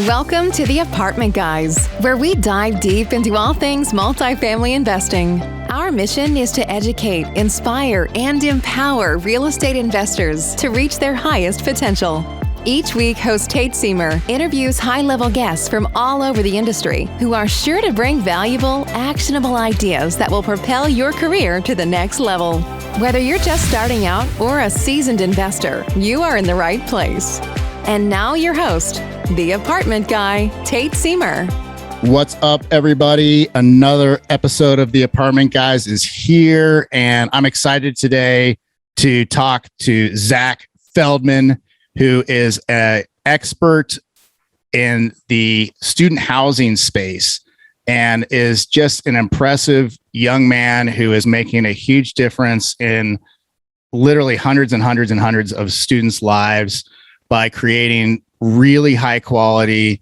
Welcome to the Apartment Guys, where we dive deep into all things multifamily investing. Our mission is to educate, inspire, and empower real estate investors to reach their highest potential. Each week, host Tate Seamer interviews high-level guests from all over the industry who are sure to bring valuable, actionable ideas that will propel your career to the next level. Whether you're just starting out or a seasoned investor, you are in the right place. And now your host, the Apartment Guy, Tate Seamer. What's up, everybody? Another episode of the Apartment Guys is here, and I'm excited today to talk to Zach Feldman, who is an expert in the student housing space and is just an impressive young man who is making a huge difference in literally hundreds and hundreds and hundreds of students' lives by creating really high quality,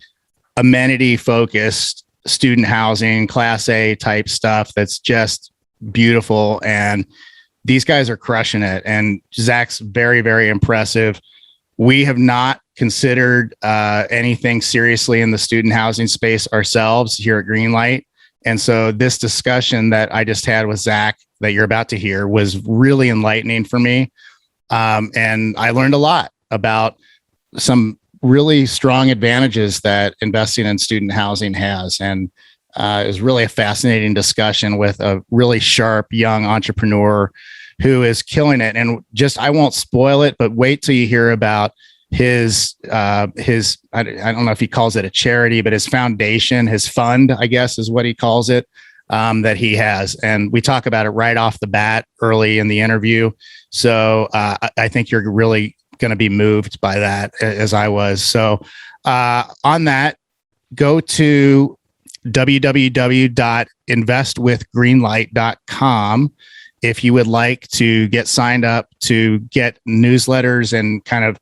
amenity-focused student housing, Class A type stuff that's just beautiful. And these guys are crushing it. And Zach's very, very impressive. We have not considered anything seriously in the student housing space ourselves here at Greenlight. And so this discussion that I just had with Zach that you're about to hear was really enlightening for me. And I learned a lot about some really strong advantages that investing in student housing has. And it was really a fascinating discussion with a really sharp young entrepreneur who is killing it. And just, I won't spoil it, but wait till you hear about his I don't know if he calls it a charity, but his foundation, his fund, I guess is what he calls it, that he has. And we talk about it right off the bat early in the interview. So I think you're really going to be moved by that, as I was. So on that, go to www.investwithgreenlight.com if you would like to get signed up to get newsletters and kind of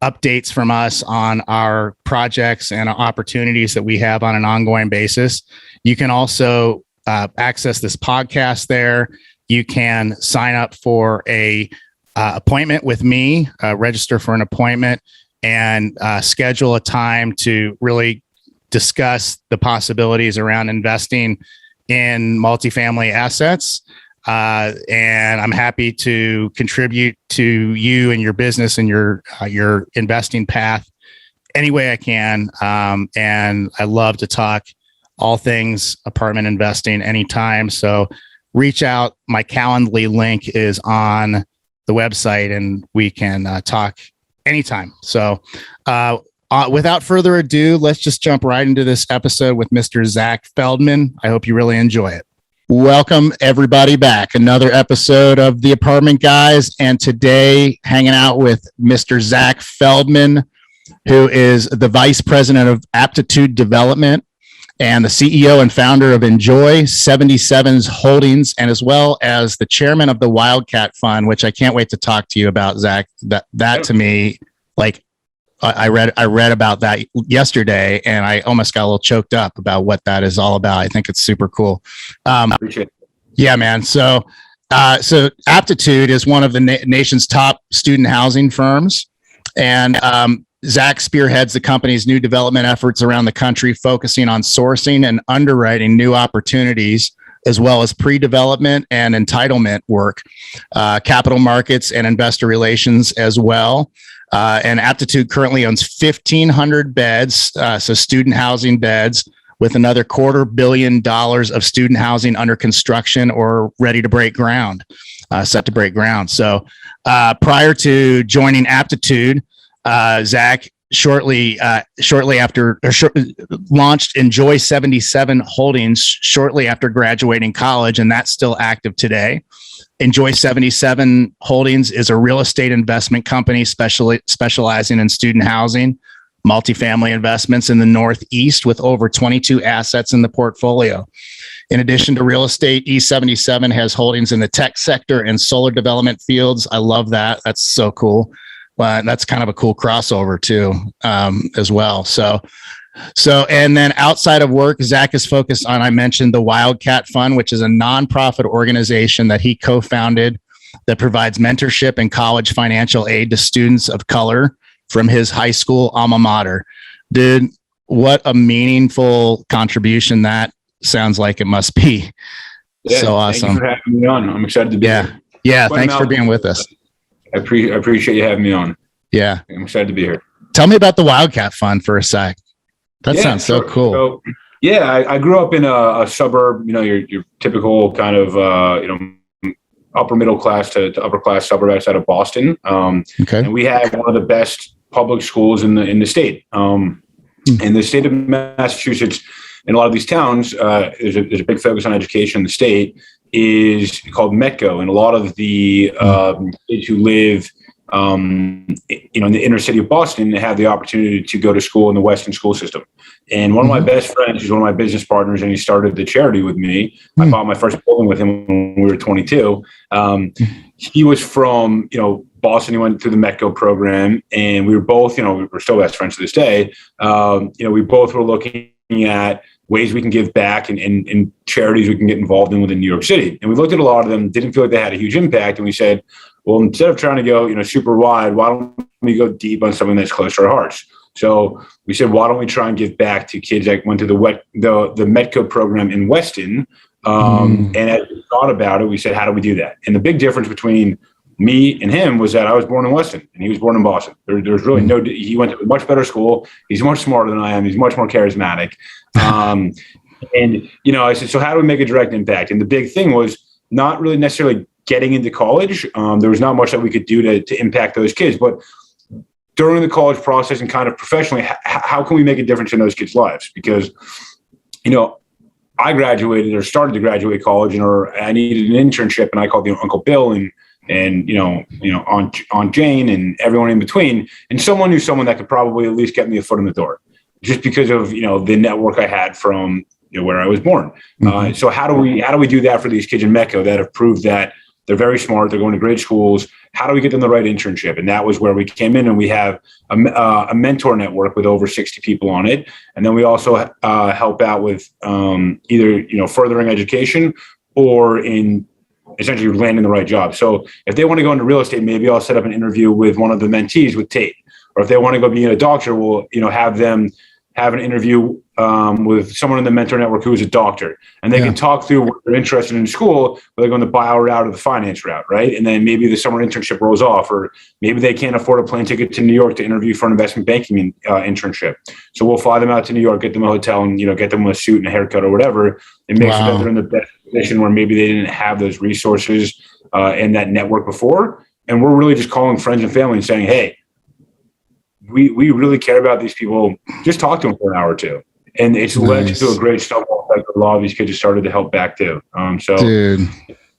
updates from us on our projects and opportunities that we have on an ongoing basis. You can also access this podcast there. You can sign up for a appointment with me, register for an appointment, and schedule a time to really discuss the possibilities around investing in multifamily assets. And I'm happy to contribute to you and your business and your investing path any way I can. And I love to talk all things apartment investing anytime. So reach out. My Calendly link is on the website, and we can talk anytime. So without further ado, let's just jump right into this episode with Mr. Zach Feldman. I hope you really enjoy it. Welcome everybody back. Another episode of the Apartment Guys. And today hanging out with Mr. Zach Feldman, who is the Vice President of Aptitude Development and the CEO and founder of ENJOI 77's Holdings, and as well as the chairman of the Wildcat Fund, which I can't wait to talk to you about, Zach. That to me, like I read about that yesterday, and I almost got a little choked up about what that is all about. I think it's super cool. Appreciate it. Yeah, man. So Aptitude is one of the nation's top student housing firms, and Zach spearheads the company's new development efforts around the country, focusing on sourcing and underwriting new opportunities, as well as pre-development and entitlement work, capital markets and investor relations as well. And Aptitude currently owns 1,500 beds, so student housing beds, with another $250 million of student housing under construction or ready to break ground, set to break ground. So prior to joining Aptitude, Zach shortly after launched ENJOI 77 Holdings shortly after graduating college, and that's still active today. ENJOI 77 Holdings is a real estate investment company specializing in student housing, multifamily investments in the Northeast, with over 22 assets in the portfolio. In addition to real estate, E77 has holdings in the tech sector and solar development fields. I love that. That's so cool. But that's kind of a cool crossover too, as well. So, and then outside of work, Zach is focused on, I mentioned the Wildcat Fund, which is a nonprofit organization that he co-founded that provides mentorship and college financial aid to students of color from his high school alma mater. Dude, what a meaningful contribution that sounds like it must be. Yeah, so awesome. Thank you for having me on. I'm excited to be here. Yeah. Thanks for being with us. I appreciate you having me on. Yeah. I'm excited to be here. Tell me about the Wildcat Fund for a sec. That sounds so cool. So, I grew up in a suburb, your typical kind of, upper middle class to upper class suburb outside of Boston. And we have one of the best public schools in the state. In the state of Massachusetts, in a lot of these towns, there's a big focus on education in the state, is called METCO. And a lot of the kids who live in the inner city of Boston, they have the opportunity to go to school in the Western school system. And one of my best friends, who's one of my business partners, and he started the charity with me. I bought my first building with him when we were 22. He was from, Boston. He went through the METCO program, and we were both, we're still best friends to this day. We both were looking at ways we can give back and charities we can get involved in within New York City. And we looked at a lot of them, didn't feel like they had a huge impact. And we said, well, instead of trying to go, super wide, why don't we go deep on something that's close to our hearts? So we said, why don't we try and give back to kids that went to the METCO program in Weston? And as we thought about it, we said, how do we do that? And the big difference between me and him was that I was born in Weston and he was born in Boston. There's really he went to a much better school. He's much smarter than I am. He's much more charismatic. And, I said, so how do we make a direct impact? And the big thing was not really necessarily getting into college. There was not much that we could do to impact those kids, but during the college process and kind of professionally, how can we make a difference in those kids' lives? Because, I graduated or started to graduate college, or I needed an internship, and I called Uncle Bill and Aunt Jane and everyone in between, and someone knew someone that could probably at least get me a foot in the door, just because of the network I had from where I was born. So how do we do that for these kids in METCO that have proved that they're very smart, they're going to great schools? How do we get them the right internship? And that was where we came in, and we have a mentor network with over 60 people on it, and then we also help out with either furthering education or in essentially landing the right job. So if they want to go into real estate, maybe I'll set up an interview with one of the mentees with Tate. Or if they want to go be a doctor, we'll have them have an interview with someone in the mentor network who is a doctor, and they can talk through what they're interested in school, whether they're going the bio route or the finance route, right? And then maybe the summer internship rolls off, or maybe they can't afford a plane ticket to New York to interview for an investment banking internship. So we'll fly them out to New York, get them a hotel, and get them a suit and a haircut or whatever, and make sure that they're in the best position where maybe they didn't have those resources and that network before. And we're really just calling friends and family and saying, hey, we really care about these people. Just talk to them for an hour or two. And it's led to a great snowball effect. A lot of these kids have started to help back too. Dude.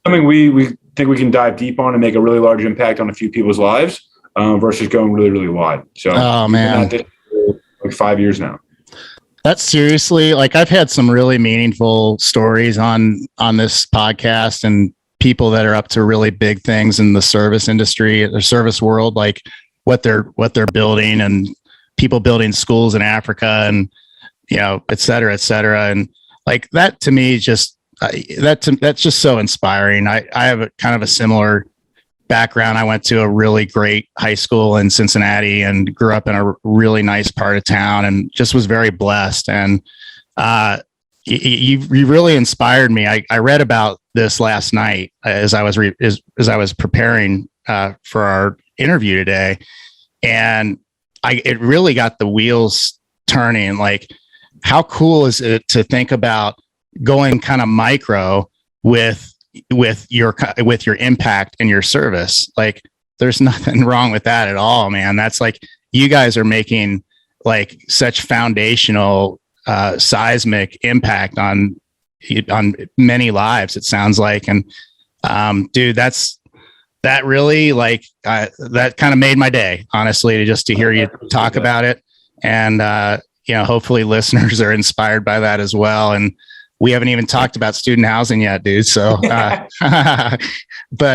Something we think we can dive deep on and make a really large impact on a few people's lives versus going really, really wide. So, man, like 5 years now. That's seriously, like, I've had some really meaningful stories on this podcast, and people that are up to really big things in the service industry, the service world, like what they're building, and people building schools in Africa, and et cetera, et cetera. And like that to me, just that's just so inspiring. I have a kind of a similar background. I went to a really great high school in Cincinnati and grew up in a really nice part of town, and just was very blessed. And you really inspired me. I read about this last night as I was preparing for our interview today, and it really got the wheels turning. Like, how cool is it to think about going kind of micro with your impact and your service? Like, there's nothing wrong with that at all, man. That's like, you guys are making like such foundational seismic impact on many lives, it sounds like. And dude, that really, like, that kind of made my day, honestly, to hear you talk about it. And hopefully listeners are inspired by that as well. And we haven't even talked about student housing yet, dude. So, but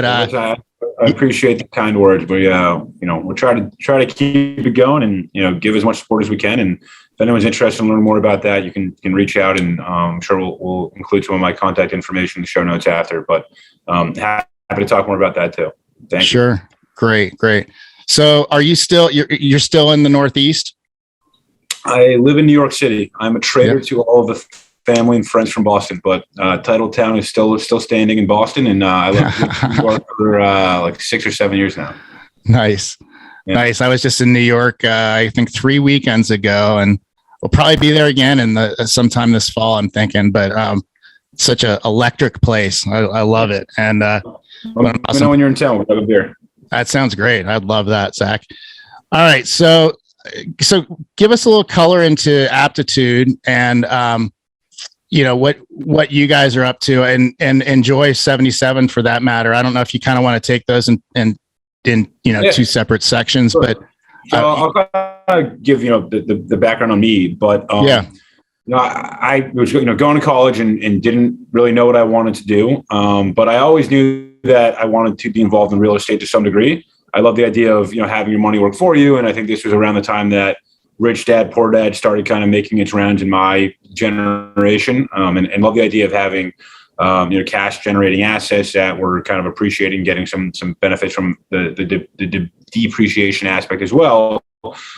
I appreciate the kind words, but we'll try to keep it going and give as much support as we can. And if anyone's interested in learning more about that, you can reach out, and I'm sure we'll include some of my contact information in the show notes after. But happy to talk more about that too. Thank you. Sure, great. So, are you still you're still in the Northeast? I live in New York City. I'm a traitor to all of the family and friends from Boston, but Title Town is still standing in Boston, and I lived in New York for like 6 or 7 years now. Nice. Yeah. Nice. I was just in New York, I think 3 weekends ago, and we'll probably be there again sometime this fall, I'm thinking, but such a electric place. I love it. And let me know when you're in town. We'll have a beer. That sounds great. I'd love that, Zach. All right. So give us a little color into Aptitude and, what you guys are up to and ENJOI 77 for that matter. I don't know if you kind of want to take those in two separate sections, sure. But I'll kind of give, the background on me, but, I was, going to college and didn't really know what I wanted to do. But I always knew that I wanted to be involved in real estate to some degree. I love the idea of, having your money work for you. And I think this was around the time that Rich Dad, Poor Dad started kind of making its rounds in my generation. And love the idea of having, cash generating assets that were kind of appreciating, getting some benefits from the depreciation aspect as well.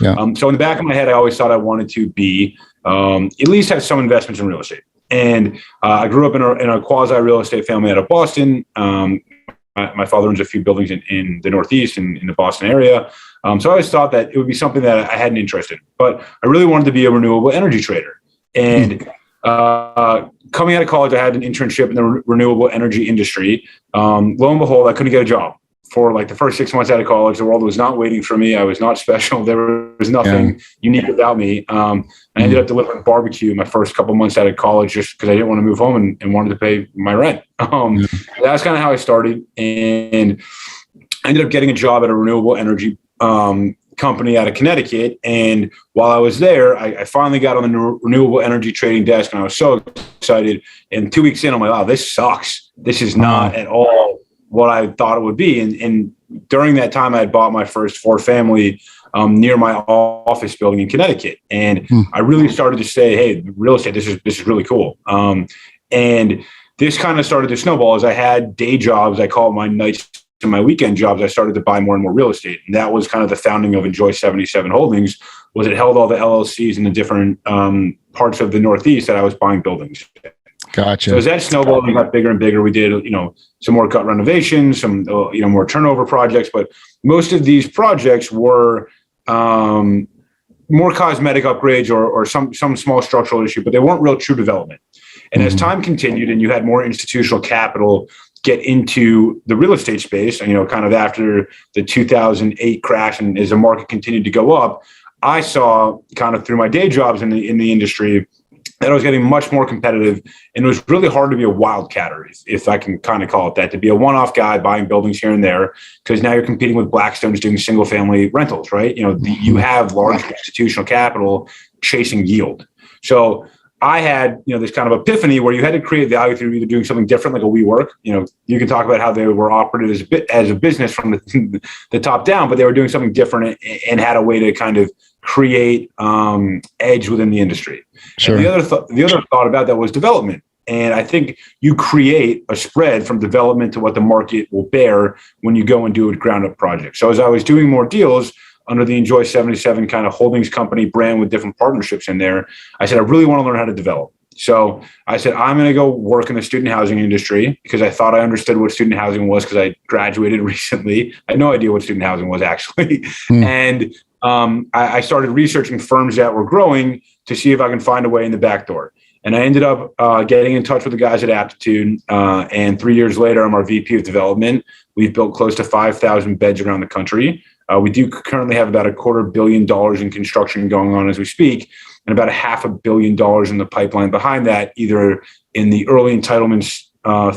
Yeah. So in the back of my head, I always thought I wanted to be, at least have some investments in real estate. And I grew up in a quasi real estate family out of Boston. My father owns a few buildings in the Northeast and in the Boston area. So I always thought that it would be something that I had an interest in, but I really wanted to be a renewable energy trader. And coming out of college, I had an internship in the renewable energy industry. Lo and behold, I couldn't get a job. For like the first 6 months out of college, the world was not waiting for me. I was not special. There was nothing unique about me. I ended up delivering barbecue my first couple months out of college just because I didn't want to move home and wanted to pay my rent. That's kind of how I started. And I ended up getting a job at a renewable energy company out of Connecticut. And while I was there, I finally got on the renewable energy trading desk, and I was so excited. And 2 weeks in, I'm like, wow, this sucks. This is not at all what I thought it would be. And during that time, I had bought my first 4-family near my office building in Connecticut. And I really started to say, hey, real estate, this is really cool. And this kind of started to snowball as I had day jobs. I call it my nights and my weekend jobs. I started to buy more and more real estate. And that was kind of the founding of ENJOI 77 Holdings, was it held all the LLCs in the different parts of the Northeast that I was buying buildings. Gotcha. So as that snowballed and got bigger and bigger, we did, some more gut renovations, some, more turnover projects. But most of these projects were more cosmetic upgrades or some small structural issue, but they weren't real true development. And as time continued and you had more institutional capital get into the real estate space, and, kind of after the 2008 crash and as the market continued to go up, I saw kind of through my day jobs in the industry that I was getting much more competitive, and it was really hard to be a wildcatter, if I can kind of call it that, to be a one-off guy buying buildings here and there, because now you're competing with Blackstone's doing single-family rentals, right? You have large institutional capital chasing yield. So I had, this kind of epiphany where you had to create value through either doing something different, like a WeWork. You can talk about how they were operated as a business from the top down, but they were doing something different and had a way to kind of create edge within the industry. Sure. And the other thought about that was development. And I think you create a spread from development to what the market will bear when you go and do a ground up project. So as I was doing more deals under the ENJOI 77 kind of holdings company brand with different partnerships in there, I said, I really want to learn how to develop. So I said, I'm going to go work in the student housing industry because I thought I understood what student housing was because I graduated recently. I had no idea what student housing was actually. And I started researching firms that were growing to see if I can find a way in the back door. And I ended up getting in touch with the guys at Aptitude. And 3 years later, I'm our VP of development. We've built close to 5,000 beds around the country. We do currently have about $250 million in construction going on as we speak, and about $500 million in the pipeline behind that, either in the early entitlements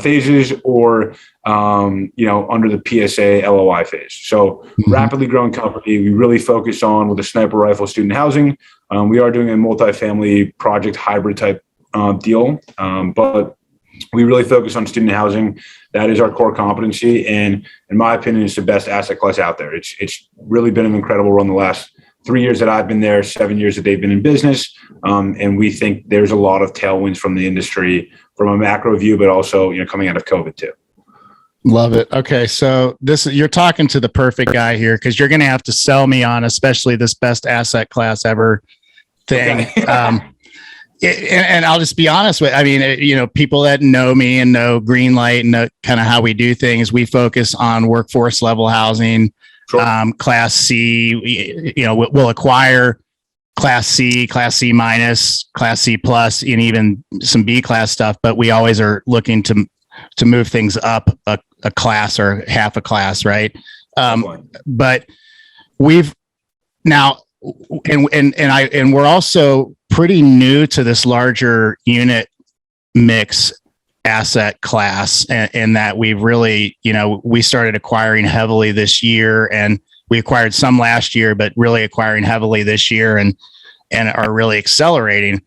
phases or under the PSA LOI phase. So rapidly growing company. We really focus on with a sniper rifle student housing. We are doing a multifamily project hybrid type deal, but we really focus on student housing. That is our core competency, and in my opinion, it's the best asset class out there. It's really been an incredible run the last 3 years that I've been there, 7 years that they've been in business, and we think there's a lot of tailwinds from the industry from a macro view, but also coming out of COVID too. Love it. Okay, so you're talking to the perfect guy here because you're going to have to sell me on, especially this best asset class ever. thing. Okay. And I'll just be honest with, I mean, people that know me and know Greenlight and know kind of how we do things, we focus on workforce level housing, sure. Class C, we'll acquire Class C minus, Class C plus, and even some B class stuff, but we always are looking to move things up a class or half a class. Right. But we've now, and we're also pretty new to this larger unit mix asset class, in that we've really, we started acquiring heavily this year, and we acquired some last year, but really acquiring heavily this year and are really accelerating.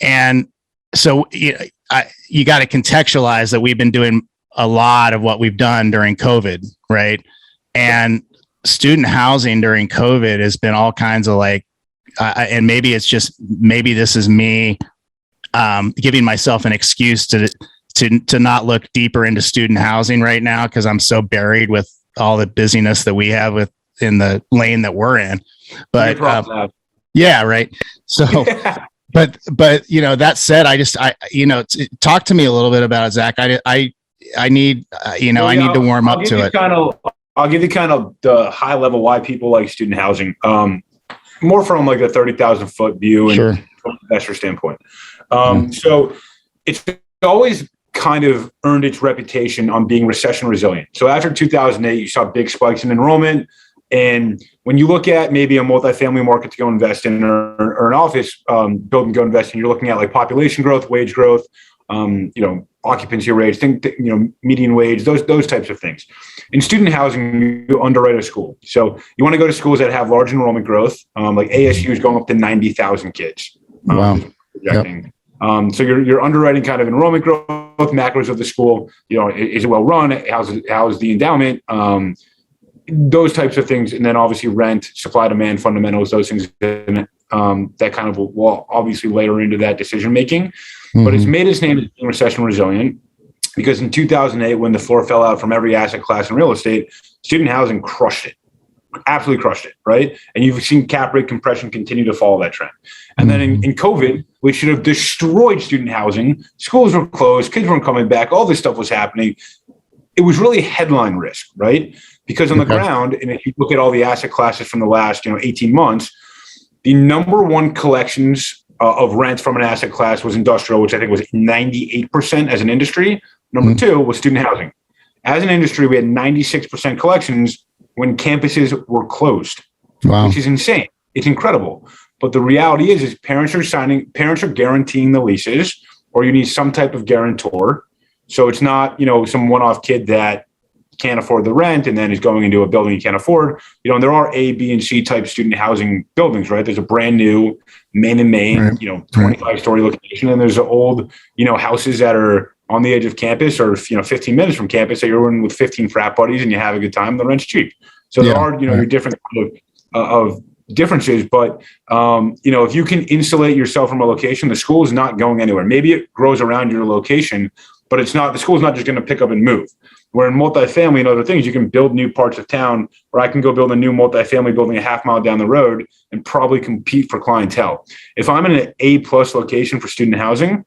And so you got to contextualize that we've been doing a lot of what we've done during COVID, right? And student housing during COVID has been all kinds of and maybe this is me giving myself an excuse to not look deeper into student housing right now, because I'm so buried with all the busyness that we have in the lane that we're in. But yeah, right. So, but that said, talk to me a little bit about it, Zach. I need to warm up to it. I'll give you kind of the high level why people like student housing. More from like a 30,000 foot view and sure. from an investor standpoint. So it's always kind of earned its reputation on being recession resilient. So after 2008, you saw big spikes in enrollment. And when you look at maybe a multifamily market to go invest in, or an office building to go invest in, you're looking at like population growth, wage growth, occupancy rates, median wage, those types of things. In student housing, you underwrite a school. So you want to go to schools that have large enrollment growth, like ASU is going up to 90,000 kids. Wow. Projecting. Yep. So you're underwriting kind of enrollment growth, macros of the school. Is it well run? How's the endowment? Those types of things. And then obviously rent, supply, demand, fundamentals, those things that kind of will obviously layer into that decision making. Mm-hmm. But it's made its name as being recession resilient because in 2008, when the floor fell out from every asset class in real estate, student housing crushed it, absolutely crushed it, right? And you've seen cap rate compression continue to follow that trend. And then in COVID, which should have destroyed student housing, schools were closed, kids weren't coming back, all this stuff was happening. It was really headline risk, right? Because on the ground, and if you look at all the asset classes from the last 18 months, the number one collections of rent from an asset class was industrial, which I think was 98% as an industry. Number two was student housing. As an industry, we had 96% collections when campuses were closed, which is insane. It's incredible. But the reality is parents are guaranteeing the leases, or you need some type of guarantor. So it's not, some one-off kid that can't afford the rent and then is going into a building he can't afford. There are A, B, and C type student housing buildings, right? There's a brand new main, 25-story location, and there's old, houses that are on the edge of campus or 15 minutes from campus that you're in with 15 frat buddies and you have a good time. The rent's cheap. So there are your different of differences, but if you can insulate yourself from a location, the school is not going anywhere. Maybe it grows around your location, but the school is not just going to pick up and move. Where in multifamily and other things, you can build new parts of town, or I can go build a new multifamily building a half mile down the road and probably compete for clientele. If I'm in an A+ location for student housing,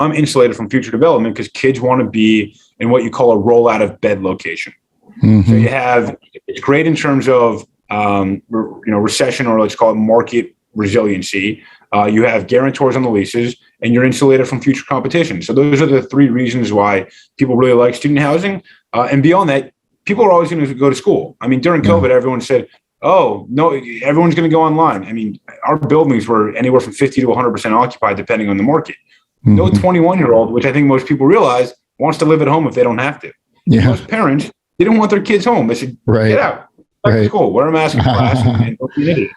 I'm insulated from future development because kids want to be in what you call a roll out of bed location. So it's great in terms of recession, or let's call it market resiliency. You have guarantors on the leases, and you're insulated from future competition. So those are the three reasons why people really like student housing. And beyond that, people are always going to go to school. I mean, during COVID, everyone said, oh, no, everyone's going to go online. I mean, our buildings were anywhere from 50 to 100% occupied, depending on the market. No 21-year-old, which I think most people realize, wants to live at home if they don't have to. Most parents didn't want their kids home. They said, get out, back to school, wear a mask in class, and don't be an idiot.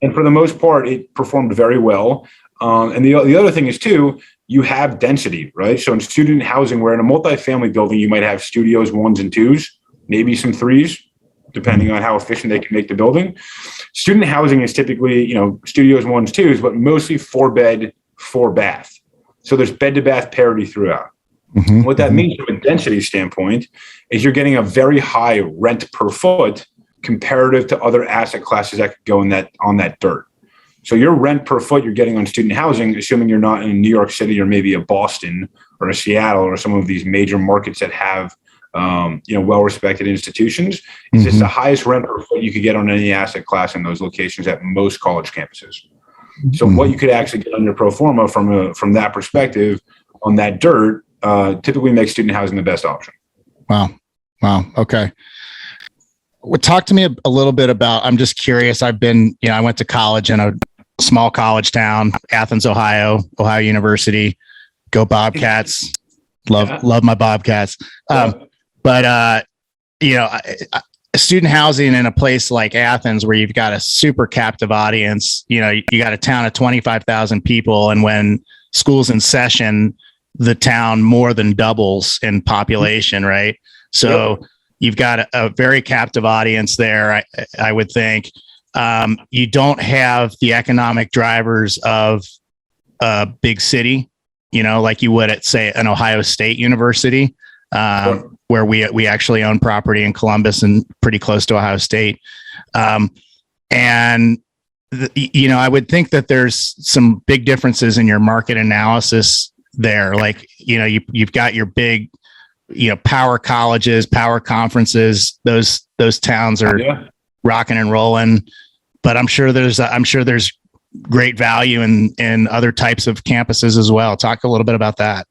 And for the most part, it performed very well. And the other thing is, too, you have density, right? So in student housing, where in a multifamily building, you might have studios 1s and 2s, maybe some 3s, depending on how efficient they can make the building. Student housing is typically, studios 1s, 2s, but mostly 4-bed, 4-bath. So there's bed-to-bath parity throughout. What that means from a density standpoint is you're getting a very high rent per foot comparative to other asset classes that could go on that dirt. So your rent per foot you're getting on student housing, assuming you're not in New York City or maybe a Boston or a Seattle or some of these major markets that have well-respected institutions, is just the highest rent per foot you could get on any asset class in those locations at most college campuses. So what you could actually get on your pro forma from that perspective on that dirt typically makes student housing the best option. Wow. Okay. Well, talk to me a little bit about, I'm just curious. I went to college in a small college town, Athens, Ohio University. Go Bobcats. Love my Bobcats. Student housing in a place like Athens, where you've got a super captive audience, you got a town of 25,000 people. And when school's in session, the town more than doubles in population, right? So you've got a very captive audience there, I would think. You don't have the economic drivers of a big city, like you would at, say, an Ohio State University, where we actually own property in Columbus and pretty close to Ohio State. I would think that there's some big differences in your market analysis there. Like, you've got your big, power colleges, power conferences, those towns are rocking and rolling, but I'm sure there's great value in other types of campuses as well. Talk a little bit about that.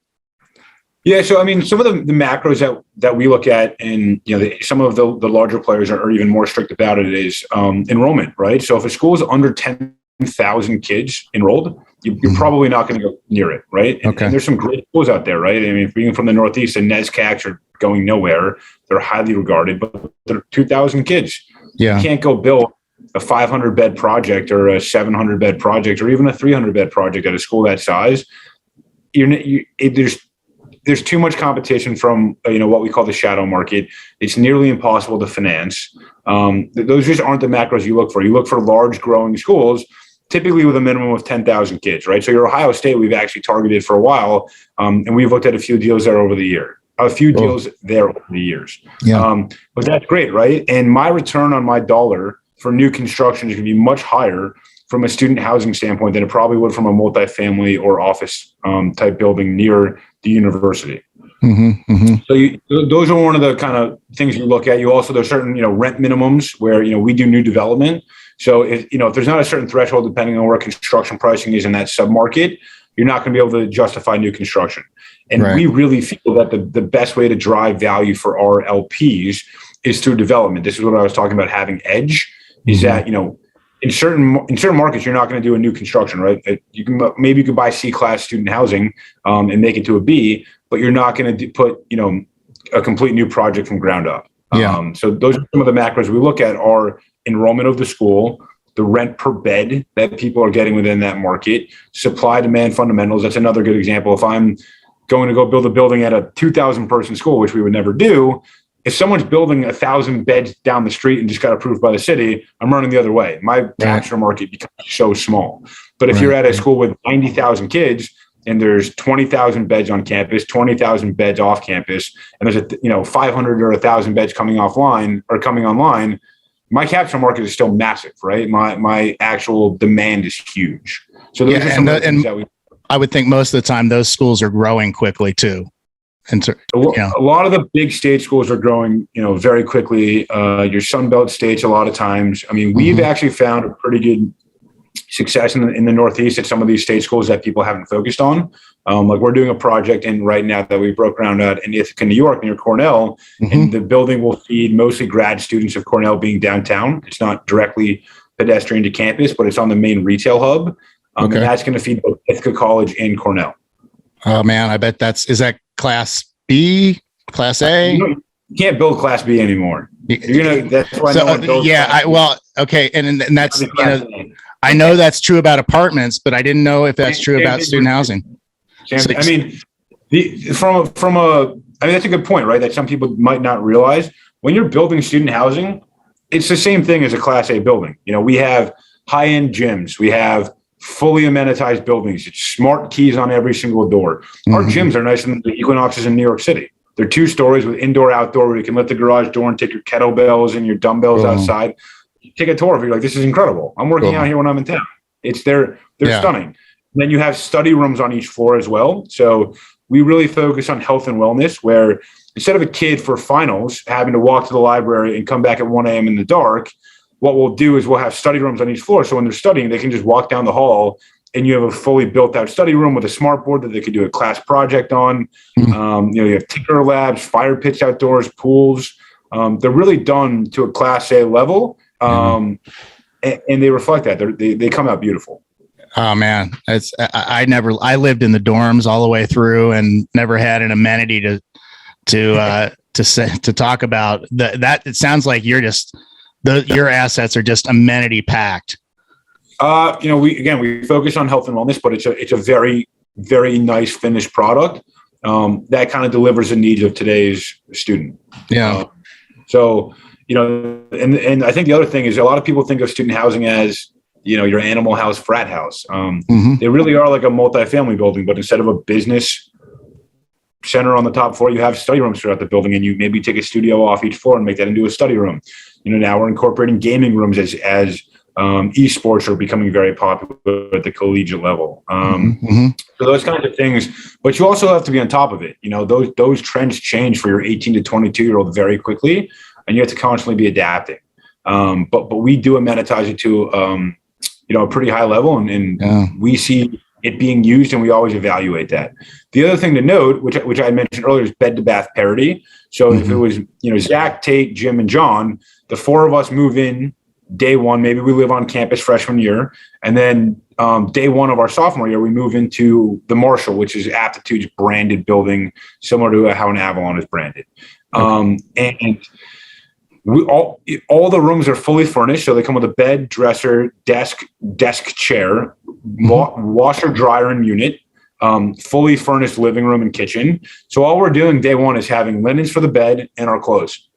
Yeah. So, I mean, some of the macros that we look at, and, some of the larger players are even more strict about it, is enrollment, right? So if a school is under 10,000 kids enrolled, you're probably not going to go near it, right? And there's some great schools out there, right? I mean, being from the Northeast, the NESCACs are going nowhere. They're highly regarded, but they're 2,000 kids. Yeah. You can't go build a 500-bed project or a 700-bed project or even a 300-bed project at a school that size. There's too much competition from what we call the shadow market. It's nearly impossible to finance. Those just aren't the macros you look for. You look for large growing schools, typically with a minimum of 10,000 kids, right? So your Ohio State, we've actually targeted for a while, and we've looked at a few deals there over the years. Yeah. But that's great, right? And my return on my dollar for new construction is going to be much higher from a student housing standpoint than it probably would from a multifamily or office type building near the university. So those are one of the kind of things you look at. You also, there's certain, rent minimums where, we do new development. So if there's not a certain threshold, depending on where construction pricing is in that submarket, you're not going to be able to justify new construction. And we really feel that the best way to drive value for our LPs is through development. This is what I was talking about, having edge, is that, in certain markets, you're not going to do a new construction, right? You can buy C-class student housing and make it to a B, but you're not going to put, a complete new project from ground up. So those are some of the macros we look at: are enrollment of the school, the rent per bed that people are getting within that market, supply demand fundamentals. That's another good example. If I'm going to go build a building at a 2,000 person school, which we would never do, if someone's building 1,000 beds down the street and just got approved by the city, I'm running the other way. My capture market becomes so small. But if you're at a school with 90,000 kids and there's 20,000 beds on campus, 20,000 beds off campus, and there's 500 or 1,000 beds coming online, my capture market is still massive, right? My actual demand is huge. So those are some of the things that I would think most of the time those schools are growing quickly too. And a lot of the big state schools are growing, very quickly. Your Sunbelt states, a lot of times. I mean, we've actually found a pretty good success in the Northeast at some of these state schools that people haven't focused on. Like we're doing a project right now that we broke ground at in Ithaca, New York, near Cornell, and the building will feed mostly grad students of Cornell being downtown. It's not directly pedestrian to campus, but it's on the main retail hub. And that's going to feed both Ithaca College and Cornell. Oh man, I bet is that Class B, Class A? You can't build Class B anymore. That's why no one builds Class B. And that's I know that's true about apartments, but I didn't know if that's true about student housing. I mean, that's a good point, right? That some people might not realize. When you're building student housing, it's the same thing as a Class A building. We have high-end gyms. We have fully amenitized buildings. It's smart keys on every single door. Our gyms are nicer than the Equinoxes in New York City. They're 2 stories with indoor, outdoor, where you can lift the garage door and take your kettlebells and your dumbbells outside. You take a tour of it, you're like, this is incredible. I'm working out here when I'm in town. They're stunning. Then you have study rooms on each floor as well. So we really focus on health and wellness, where instead of a kid for finals having to walk to the library and come back at 1 a.m. in the dark, what we'll do is we'll have study rooms on each floor. So when they're studying, they can just walk down the hall and you have a fully built out study room with a smart board that they could do a class project on. You have tinker labs, fire pits outdoors, pools. They're really done to a Class A level. And they reflect that. They come out beautiful. Oh man, I lived in the dorms all the way through and never had an amenity to talk about that. It sounds like your assets are just amenity packed. We focus on health and wellness, but it's a very, very nice finished product that kind of delivers the needs of today's student. Yeah. And I think the other thing is a lot of people think of student housing as, your Animal House frat house. They really are like a multifamily building, but instead of a business center on the top floor, you have study rooms throughout the building, and you maybe take a studio off each floor and make that into a study room. Now we're incorporating gaming rooms as esports are becoming very popular at the collegiate level. So those kinds of things, but you also have to be on top of it. Those trends change for your 18 to 22-year-old very quickly, and you have to constantly be adapting. But we do amenitize it to a pretty high level, and we see it being used, and we always evaluate that. The other thing to note, which I mentioned earlier, is bed to bath parity. So if it was Zach, Tate, Jim, and John, the four of us move in day one. Maybe we live on campus freshman year, and then day one of our sophomore year, we move into the Marshall, which is Aptitude's branded building, similar to how an Avalon is branded. And all the rooms are fully furnished, so they come with a bed, dresser, desk chair, washer, dryer, and unit, fully furnished living room and kitchen. So all we're doing day one is having linens for the bed and our clothes.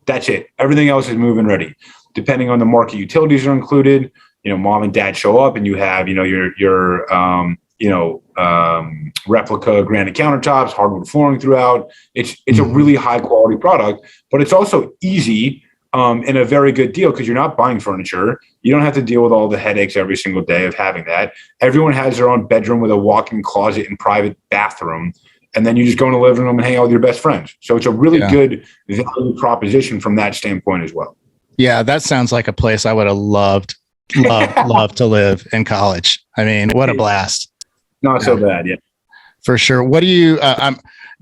That's it. Everything else is move-in ready. Depending on the market, utilities are included. Mom and dad show up, and you have your replica granite countertops, hardwood flooring throughout. It's a really high quality product, but it's also easy and a very good deal because you're not buying furniture. You don't have to deal with all the headaches every single day of having that. Everyone has their own bedroom with a walk-in closet and private bathroom, and then you just go in the living room and hang out with your best friends. So it's a really good value proposition from that standpoint as well. Yeah, that sounds like a place I would have loved to live in college. I mean, what a blast. Not so bad, yeah. For sure. What do you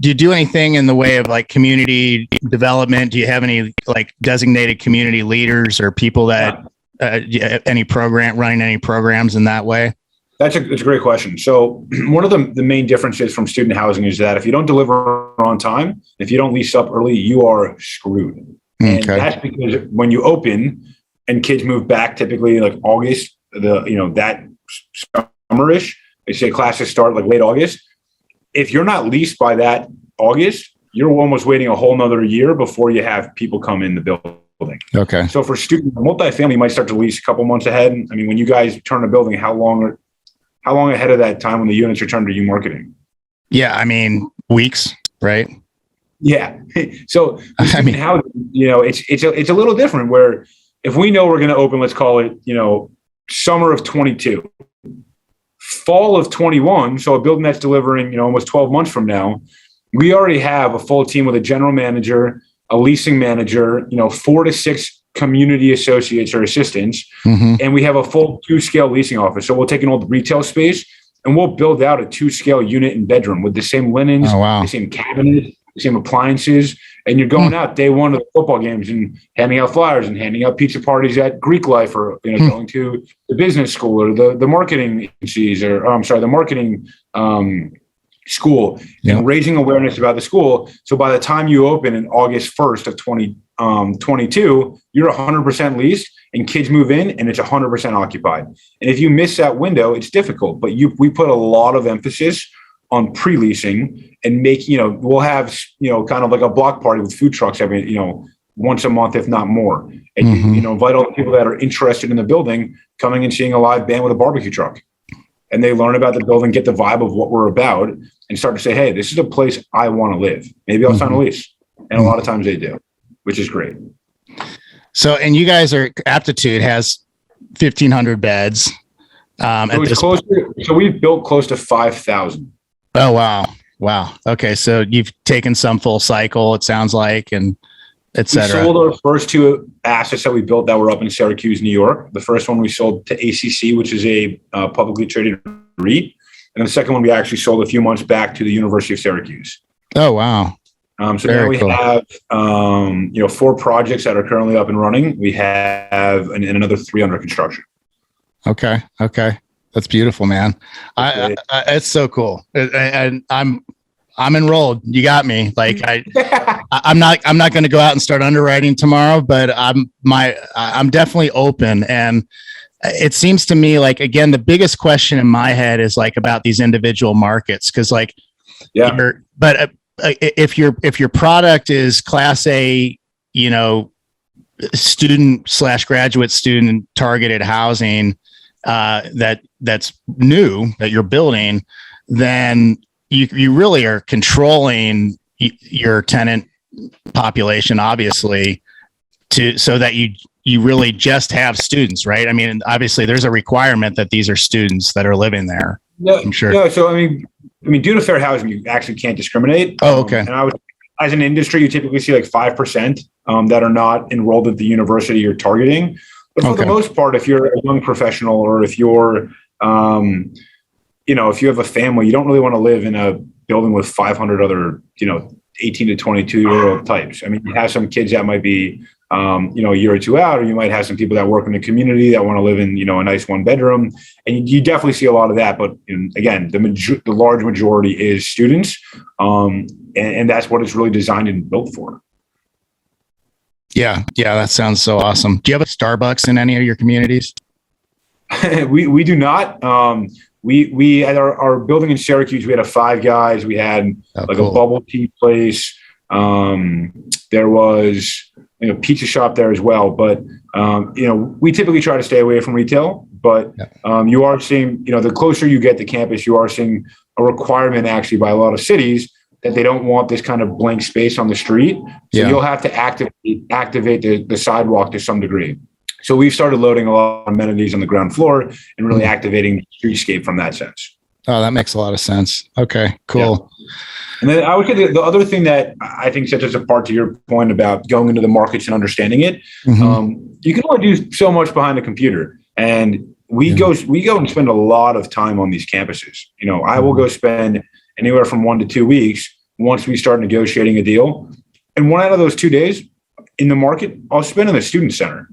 do anything in the way of like community development? Do you have any like designated community leaders or people that running any programs in that way? That's a great question. So one of the main differences from student housing is that if you don't deliver on time, if you don't lease up early, you are screwed. And that's because when you open and kids move back, typically like August, that summerish, they say classes start like late August. If you're not leased by that August, you're almost waiting a whole nother year before you have people come in the building. Okay. So for multifamily, you might start to lease a couple months ahead. I mean, when you guys turn a building, how long ahead of that time when the units return to you marketing? Yeah. I mean, weeks, right? Yeah. So I mean, how, it's a little different where if we know we're going to open, let's call it, summer of 22, fall of 21. So a building that's delivering, almost 12 months from now, we already have a full team with a general manager, a leasing manager, 4 to 6 community associates or assistants. And we have a full 2-scale leasing office. So we'll take an old retail space and we'll build out a 2-scale unit and bedroom with the same linens, the same cabinets, the same appliances, and you're going out day one of the football games and handing out flyers and handing out pizza parties at Greek Life or going to the business school or the marketing agencies or the marketing school and raising awareness about the school. So by the time you open in August 1st of 2022, you're 100% leased and kids move in and it's 100% occupied. And if you miss that window, it's difficult. But we put a lot of emphasis on pre-leasing and we'll have, kind of like a block party with food trucks every, once a month, if not more. And invite all the people that are interested in the building coming and seeing a live band with a barbecue truck. And they learn about the building, get the vibe of what we're about and start to say, hey, this is a place I want to live. Maybe I'll sign a lease. And a lot of times they do, which is great. So, and you guys Aptitude has 1,500 beds. So we've built close to 5,000. Oh, wow. Wow. Okay. So you've taken some full cycle, it sounds like, and et cetera. We sold our first two assets that we built that were up in Syracuse, New York. The first one we sold to ACC, which is a publicly traded REIT. And the second one we actually sold a few months back to the University of Syracuse. Oh, wow. So now we have, 4 projects that are currently up and running. We have another 3 under construction. Okay. That's beautiful, man. It's so cool. And I'm enrolled. You got me. Like I'm not going to go out and start underwriting tomorrow, but I'm definitely open. And it seems to me like, again, the biggest question in my head is like about these individual markets. Cause like, if your product is class A, student/graduate student targeted housing, that's new that you're building, then you really are controlling your tenant population, obviously, so that you really just have students, right? I mean, obviously there's a requirement that these are students that are living there. Yeah, I'm sure. No, so I mean, due to fair housing, you actually can't discriminate. Oh, okay. And as an industry, you typically see like 5% that are not enrolled at the university you're targeting. But for the most part, if you're a young professional or if you're, if you have a family, you don't really want to live in a building with 500 other, 18 to 22-year-old types. I mean, you have some kids that might be, a year or two out, or you might have some people that work in the community that want to live in, a nice 1-bedroom. And you definitely see a lot of that. But again, the large majority is students. And that's what it's really designed and built for. Yeah, that sounds so awesome. Do you have a Starbucks in any of your communities? we do not. We at our building in Syracuse, we had a Five Guys. We had a bubble tea place. There was a pizza shop there as well. But we typically try to stay away from retail. But you are seeing, the closer you get to campus, you are seeing a requirement actually by a lot of cities that they don't want this kind of blank space on the street. So you'll have to activate the sidewalk to some degree. So we've started loading a lot of amenities on the ground floor and really activating the streetscape from that sense. Oh, that makes a lot of sense. Okay, cool. Yeah. And then I would say the other thing that I think sets us apart to your point about going into the markets and understanding it, you can only do so much behind a computer. And we go and spend a lot of time on these campuses. I will go spend anywhere from 1 to 2 weeks once we start negotiating a deal. And one out of those 2 days in the market, I'll spend in the student center.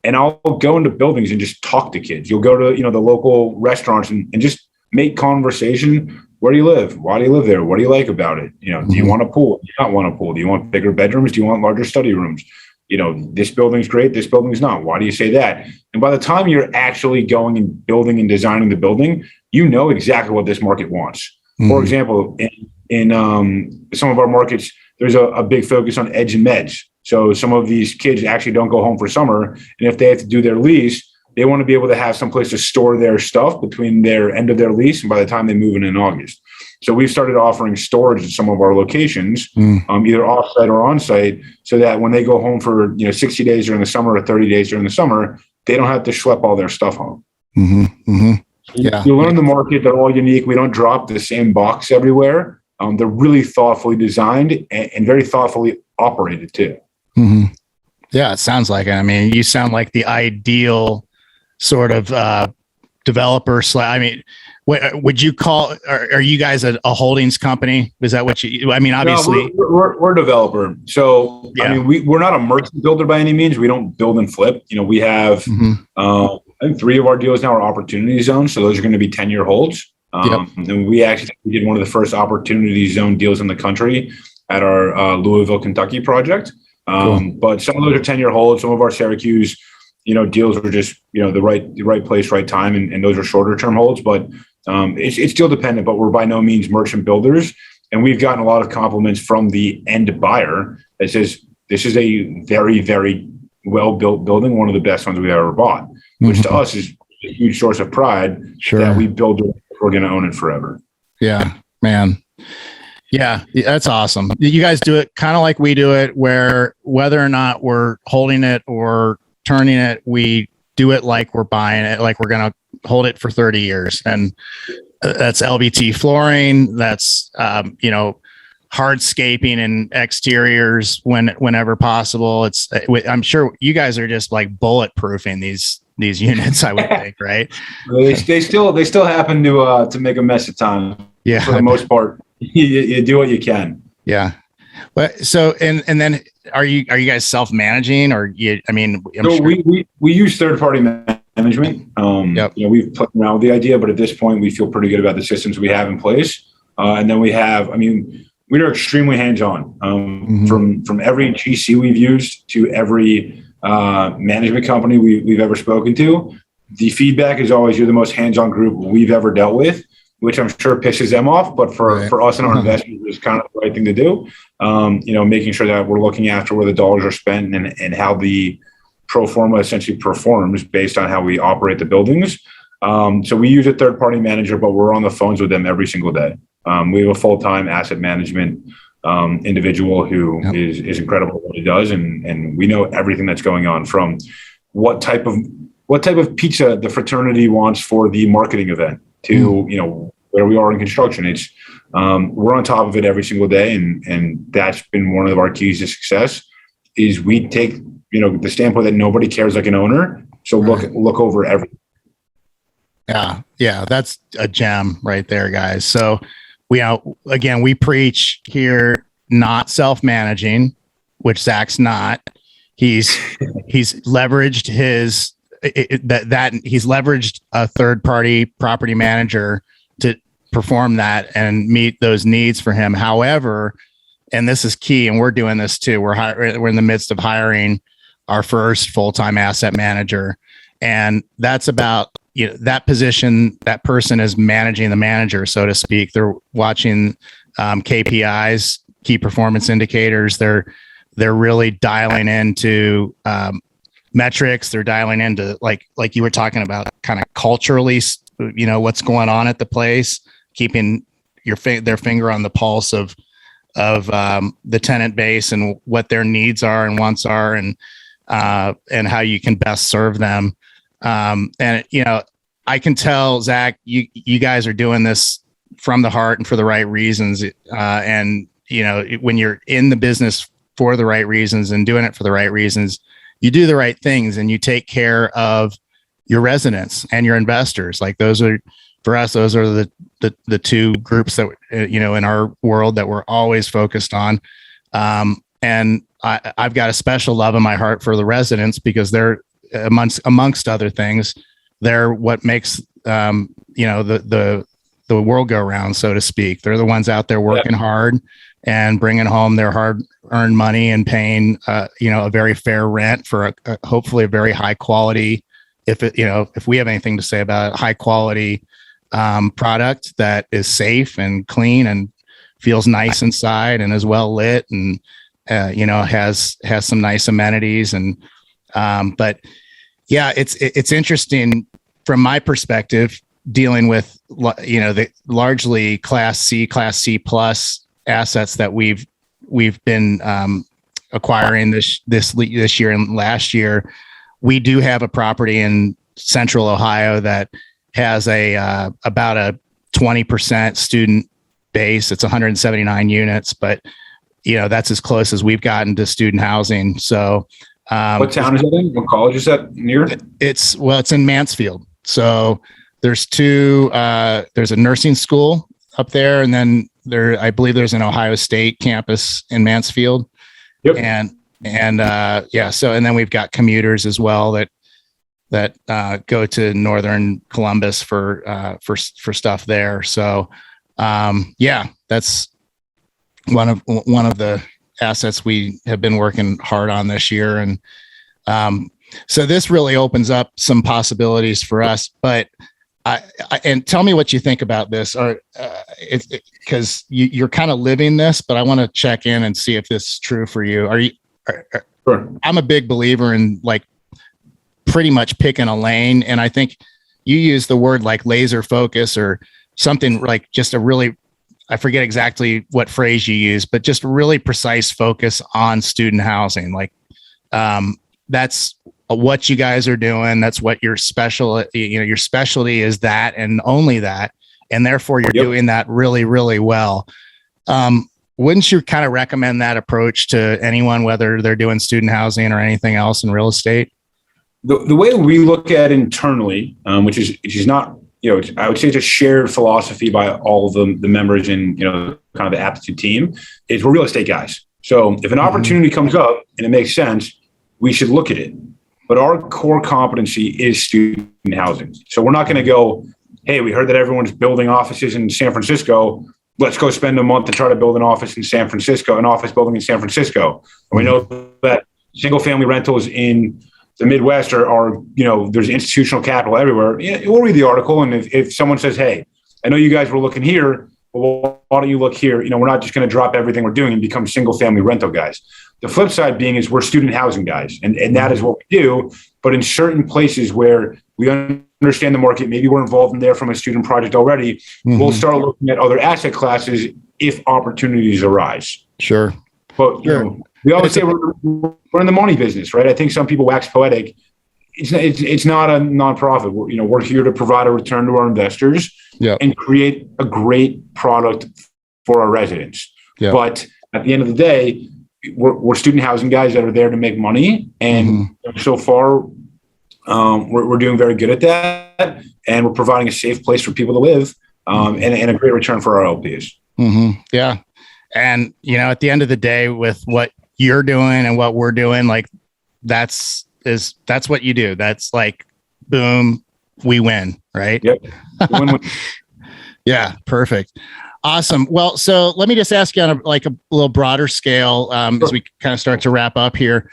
And I'll go into buildings and just talk to kids. You'll go to, the local restaurants and just make conversation. Where do you live? Why do you live there? What do you like about it? Do you want a pool? Do you not want a pool? Do you want bigger bedrooms? Do you want larger study rooms? This building's great. This building's not. Why do you say that? And by the time you're actually going and building and designing the building, you know exactly what this market wants. For example, in some of our markets, there's a big focus on edge and meds. So some of these kids actually don't go home for summer. And if they have to do their lease, they want to be able to have some place to store their stuff between their end of their lease and by the time they move in August. So we've started offering storage at some of our locations, either offsite or onsite, so that when they go home for 60 days during the summer or 30 days during the summer, they don't have to schlep all their stuff home. Yeah, you learn the market. They're all unique. We don't drop the same box everywhere. They're really thoughtfully designed and very thoughtfully operated too. Yeah, it sounds like it. I mean, you sound like the ideal sort of developer. Would you call? Are you guys a holdings company? Is that what you? I mean, obviously, no, we're a developer. So I mean, we're not a merchant builder by any means. We don't build and flip. We have I think 3 of our deals now are opportunity zones. So those are going to be 10-year holds. And we actually did one of the first opportunity zone deals in the country at our Louisville, Kentucky project. But some of those are 10-year holds. Some of our Syracuse, deals were just, the right place, right time. And those are shorter term holds, but it's still dependent, but we're by no means merchant builders. And we've gotten a lot of compliments from the end buyer that says, this is a very, very well-built building. One of the best ones we've ever bought, which to us is a huge source of pride that we build it. We're going to own it forever. Yeah, man. Yeah, that's awesome. You guys do it kind of like we do it, where whether or not we're holding it or turning it, we do it like we're buying it, like we're going to hold it for 30 years. And that's LVT flooring. That's, hardscaping and exteriors whenever possible. I'm sure you guys are just like bulletproofing these units, I would think, right? They still happen to make a mess at times. Yeah. For the most part, you do what you can. Yeah. But so, and then are you guys self-managing or we use third-party management. Yep. We've played around with the idea, but at this point we feel pretty good about the systems we have in place. And then we are extremely hands-on, from every GC we've used to every management company we've ever spoken to. The feedback is always, you're the most hands-on group we've ever dealt with, which I'm sure pisses them off. But for us and our investors, it's kind of the right thing to do. Making sure that we're looking after where the dollars are spent and how the pro forma essentially performs based on how we operate the buildings. So we use a third-party manager, but we're on the phones with them every single day. We have a full-time asset management individual who is incredible at what he does, and we know everything that's going on, from what type of pizza the fraternity wants for the marketing event to where we are in construction. It's we're on top of it every single day, and that's been one of our keys to success. Is we take the standpoint that nobody cares like an owner, so look over everything. Yeah, that's a gem right there, guys. So we preach here not self-managing, which Zach's not. He's leveraged he's leveraged a third-party property manager to perform that and meet those needs for him. However, and this is key, and we're doing this too. We're in the midst of hiring our first full-time asset manager, and that's about that position. That person is managing the manager, so to speak. They're watching KPIs, key performance indicators. They're really dialing into metrics. They're dialing into like you were talking about, kind of culturally, what's going on at the place, keeping their finger on the pulse of the tenant base and what their needs are and wants are, and how you can best serve them. I can tell, Zach, you guys are doing this from the heart and for the right reasons. When you're in the business for the right reasons and doing it for the right reasons, you do the right things and you take care of your residents and your investors. Like those are the two groups that, in our world that we're always focused on. And I've got a special love in my heart for the residents, because they're amongst other things, they're what makes, the world go round, so to speak. They're the ones out there working hard and bringing home their hard-earned money and paying, a very fair rent for hopefully a very high quality. If we have anything to say about it, high quality product that is safe and clean and feels nice inside and is well lit and has some nice amenities. And but yeah, it's interesting from my perspective, dealing with the largely Class C plus assets that we've been acquiring this year and last year. We do have a property in Central Ohio that has about a 20% student base. It's 179 units, but that's as close as we've gotten to student housing. So, what town is it in? What college is that near? It's in Mansfield. So there's there's a nursing school up there, and then I believe there's an Ohio State campus in Mansfield. Yep. So and then we've got commuters as well that go to Northern Columbus for stuff there. So that's one of the assets we have been working hard on this year. And so this really opens up some possibilities for us. But and tell me what you think about this, or because you're kind of living this, but I want to check in and see if this is true for you. Sure. I'm a big believer in like pretty much picking a lane. And I think you use the word like laser focus or something, like just a really, I forget exactly what phrase you use, but just really precise focus on student housing. Like that's what you guys are doing. That's what your your specialty is, that and only that. And therefore you're doing that really, really well. Wouldn't you kind of recommend that approach to anyone, whether they're doing student housing or anything else in real estate? The way we look at internally, which is not, I would say it's a shared philosophy by all of the members in, kind of the Aptitude team, is we're real estate guys. So if an opportunity comes up and it makes sense, we should look at it. But our core competency is student housing. So we're not going to go, hey, we heard that everyone's building offices in San Francisco. Let's go spend a month to try to build an office in San Francisco, an office building in San Francisco. And we know that single family rentals in the Midwest are there's institutional capital everywhere. We'll read the article. And if someone says, hey, I know you guys were looking here, well, why don't you look here? We're not just going to drop everything we're doing and become single family rental guys. The flip side being is we're student housing guys, and that is what we do. But in certain places where we understand the market, maybe we're involved in there from a student project already, we'll start looking at other asset classes if opportunities arise. Sure. But we always say we're in the money business, right? I think some people wax poetic. It's not a nonprofit. We're here to provide a return to our investors and create a great product for our residents. Yeah. But at the end of the day, we're student housing guys that are there to make money. And so far, we're doing very good at that. And we're providing a safe place for people to live and a great return for our LPs. Yeah. And, at the end of the day, with what you're doing and what we're doing, like that's what you do. That's like, boom, we win, right? Yep. Yeah. Perfect. Awesome. Well, so let me just ask you on a little broader scale, as we kind of start to wrap up here.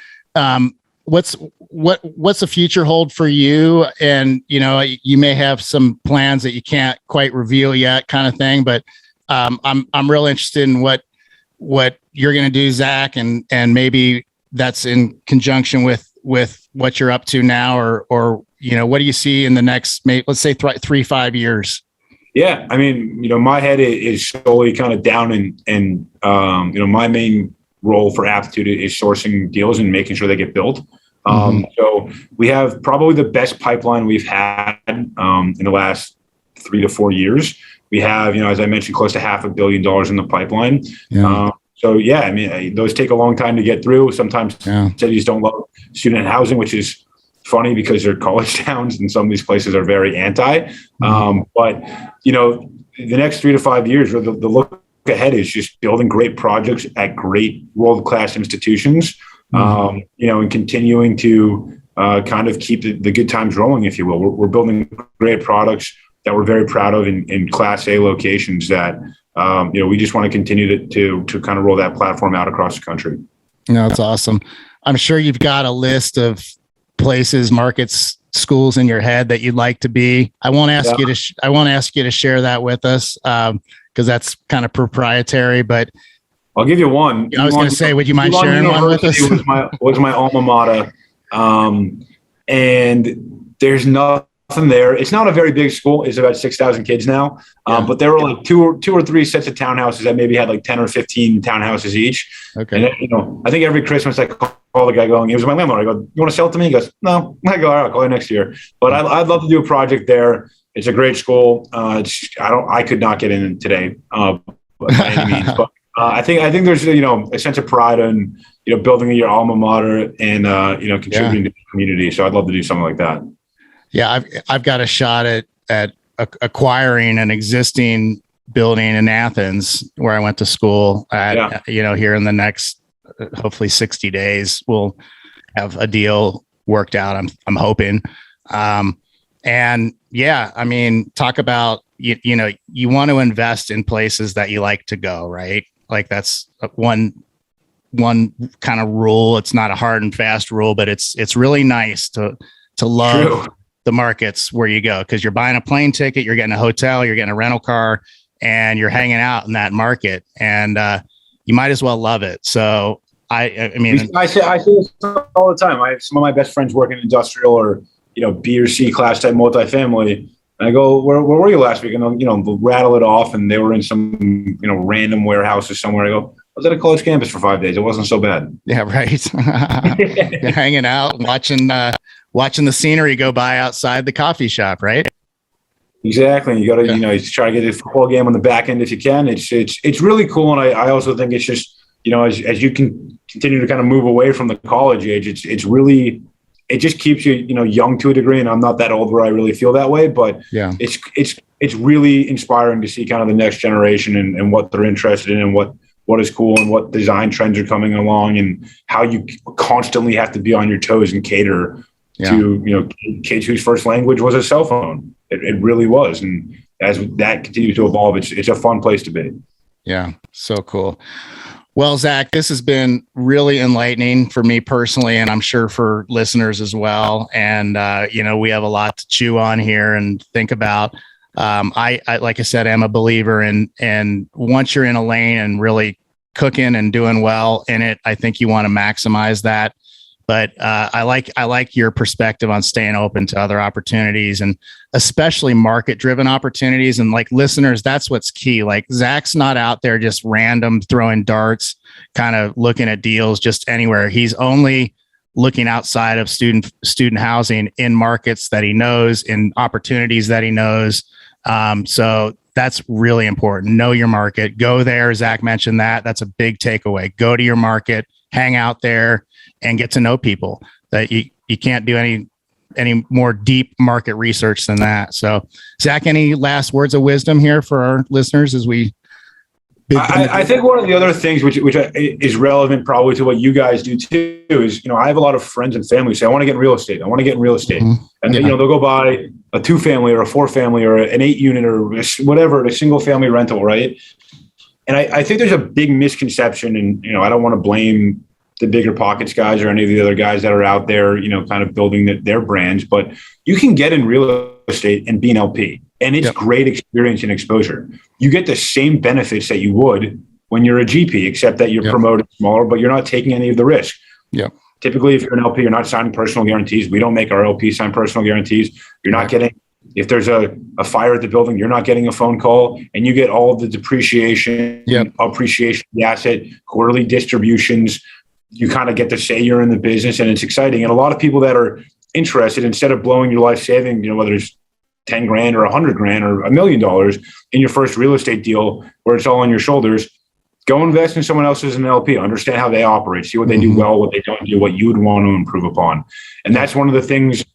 What's the future hold for you? And, you may have some plans that you can't quite reveal yet, kind of thing, but, I'm real interested in what you're going to do, Zach, and maybe that's in conjunction with what you're up to now, or what do you see in the next, let's say 3-5 years? Yeah. I mean, my head is solely kind of down and my main role for Aptitude is sourcing deals and making sure they get built. So we have probably the best pipeline we've had in the last 3 to 4 years. We have, as I mentioned, close to $500 million in the pipeline. Yeah. I mean, those take a long time to get through. Sometimes cities don't love student housing, which is funny because they're college towns and some of these places are very anti. But, the next 3 to 5 years, the look ahead is just building great projects at great world-class institutions, and continuing to kind of keep the good times rolling, if you will. We're building great products that we're very proud of in Class A locations that, we just want to continue to kind of roll that platform out across the country. That's awesome. I'm sure you've got a list of places, markets, schools in your head that you'd like to be. I won't ask you to share that with us because that's kind of proprietary. But I'll give you one. I was going to say, would you mind sharing one with us? Was my alma mater, and there's nothing there. It's not a very big school. It's about 6,000 kids now. But there were like two or three sets of townhouses that maybe had like 10 or 15 townhouses each. Okay. And I think every Christmas I call the guy going, it was my landlord. I go, you want to sell it to me? He goes, no. I go, all right, I'll call you next year. But I'd love to do a project there. It's a great school. I could not get in today by any means. But I think there's a sense of pride in building your alma mater and contributing to the community. So I'd love to do something like that. Yeah, I've got a shot at acquiring an existing building in Athens where I went to school. Here in the next hopefully 60 days, we'll have a deal worked out. I'm hoping. And yeah, I mean, talk about you want to invest in places that you like to go, right? Like that's one kind of rule. It's not a hard and fast rule, but it's really nice to love. True. The markets where you go, because you're buying a plane ticket, you're getting a hotel, you're getting a rental car, and you're hanging out in that market, and you might as well love it. So I mean, I say this all the time. I have some of my best friends work in industrial or B or C class type multifamily. And I go, where were you last week? And they'll rattle it off, and they were in some random warehouses somewhere. I go, was at a college campus for 5 days. It wasn't so bad. Yeah, right. You're hanging out, watching the scenery go by outside the coffee shop, right? Exactly. You got to, you try to get a football game on the back end if you can. It's really cool. And I also think it's just, as you can continue to kind of move away from the college age, it just keeps you, young to a degree. And I'm not that old where I really feel that way, but yeah, it's really inspiring to see kind of the next generation and what they're interested in and what is cool and what design trends are coming along and how you constantly have to be on your toes and cater to, kids whose first language was a cell phone. It really was. And as that continues to evolve, it's a fun place to be. Yeah. So cool. Well, Zach, this has been really enlightening for me personally, and I'm sure for listeners as well. And, we have a lot to chew on here and think about. I like I said, I'm a believer and once you're in a lane and really cooking and doing well in it, I think you want to maximize that. But I like your perspective on staying open to other opportunities and especially market-driven opportunities. And like listeners, that's what's key. Like Zach's not out there just random throwing darts, kind of looking at deals just anywhere. He's only looking outside of student housing in markets that he knows, in opportunities that he knows. So that's really important. Know your market. Go there. Zach mentioned that. That's a big takeaway. Go to your market, hang out there, and get to know people. That you can't do any more deep market research than that. So, Zach, any last words of wisdom here for our listeners as we? I think one of the other things which is relevant probably to what you guys do too is, I have a lot of friends and family say, I want to get in real estate. Mm-hmm. And they'll go buy a 2-family or a 4-family or an 8-unit or whatever, a single family rental. Right. And I think there's a big misconception, and, I don't want to blame the bigger pockets guys or any of the other guys that are out there, kind of building their brands, but you can get in real estate and be an LP, and it's great experience and exposure. You get the same benefits that you would when you're a GP, except that you're promoted smaller, but you're not taking any of the risk. Yeah. Typically, if you're an LP, you're not signing personal guarantees. We don't make our LP sign personal guarantees. You're not getting, if there's a fire at the building, you're not getting a phone call, and you get all the depreciation, appreciation of the asset, quarterly distributions. You kind of get to say you're in the business, and it's exciting. And a lot of people that are interested, instead of blowing your life saving, whether it's 10 grand or 100 grand or $1 million in your first real estate deal where it's all on your shoulders, go invest in someone else's an LP, understand how they operate, see what they do well, what they don't do, what you would want to improve upon. And that's one of the things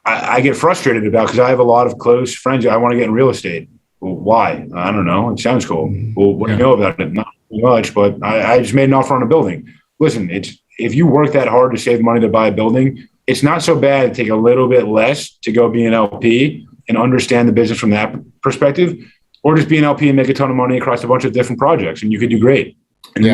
I get frustrated about, because I have a lot of close friends. I want to get in real estate. Well, why? I don't know. It sounds cool. Well, what do you know about it? Not much, but I just made an offer on a building. Listen, if you work that hard to save money to buy a building, it's not so bad to take a little bit less to go be an LP and understand the business from that perspective, or just be an LP and make a ton of money across a bunch of different projects, and you could do great. And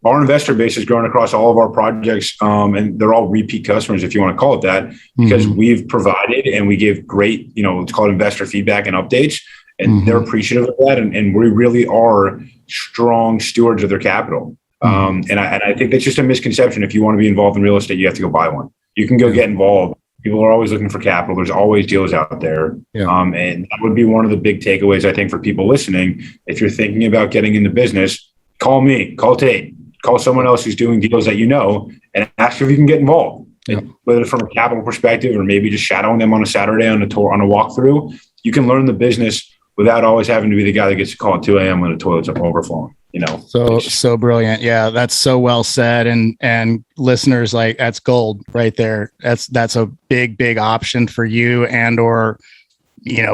our investor base has grown across all of our projects, and they're all repeat customers, if you want to call it that, because we've provided and we give great, it's called investor feedback and updates, and they're appreciative of that. And we really are strong stewards of their capital. And I think that's just a misconception. If you want to be involved in real estate, you have to go buy one. You can go get involved. People are always looking for capital. There's always deals out there. And that would be one of the big takeaways, I think, for people listening. If you're thinking about getting into business, call me, call Tate, call someone else who's doing deals that and ask if you can get involved. Whether from a capital perspective or maybe just shadowing them on a Saturday on a tour, on a walkthrough, you can learn the business without always having to be the guy that gets a call at 2 a.m. when the toilet's overflowing. So brilliant. Yeah, that's so well said. And listeners, like, that's gold right there. That's a big option for you and or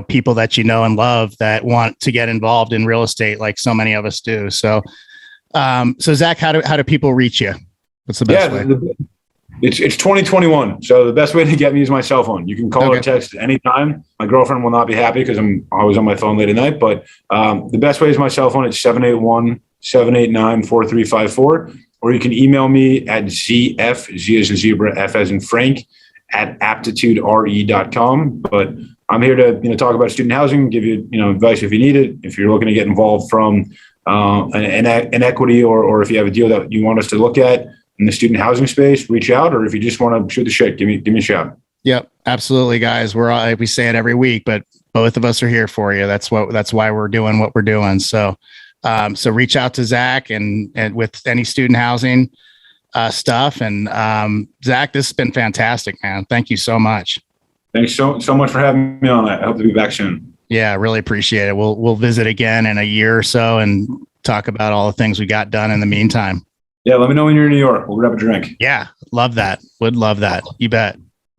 people that and love that want to get involved in real estate, like so many of us do. So Zach, how do people reach you? What's the best way? It's 2021. So the best way to get me is my cell phone. You can call or text anytime. My girlfriend will not be happy because I'm always on my phone late at night, but the best way is my cell phone. It's 781-789-4354, or you can email me at ZF, Z as in zebra, F as in Frank, at aptitudere.com. But I'm here to talk about student housing, give you advice if you need it. If you're looking to get involved from an equity, or if you have a deal that you want us to look at in the student housing space, reach out. Or if you just want to shoot the shit, give me a shout. Yep, absolutely, guys. We say it every week, but both of us are here for you. That's why we're doing what we're doing. So So reach out to Zach and with any student housing stuff. And Zach, this has been fantastic, man. Thank you so much. Thanks so much for having me on. I hope to be back soon. Yeah, really appreciate it. We'll visit again in a year or so and talk about all the things we got done in the meantime. Yeah, let me know when you're in New York. We'll grab a drink. Yeah, love that. Would love that. You bet.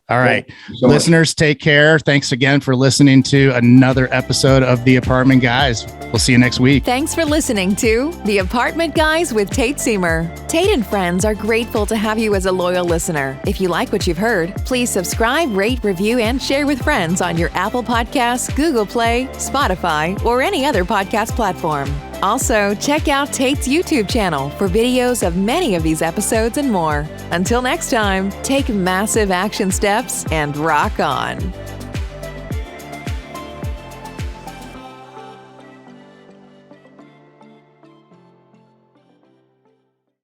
All right. Listeners, take care. Thanks again for listening to another episode of The Apartment Guys. We'll see you next week. Thanks for listening to The Apartment Guys with Tate Seamer. Tate and friends are grateful to have you as a loyal listener. If you like what you've heard, please subscribe, rate, review, and share with friends on your Apple Podcasts, Google Play, Spotify, or any other podcast platform. Also, check out Tate's YouTube channel for videos of many of these episodes and more. Until next time, take massive action steps and rock on.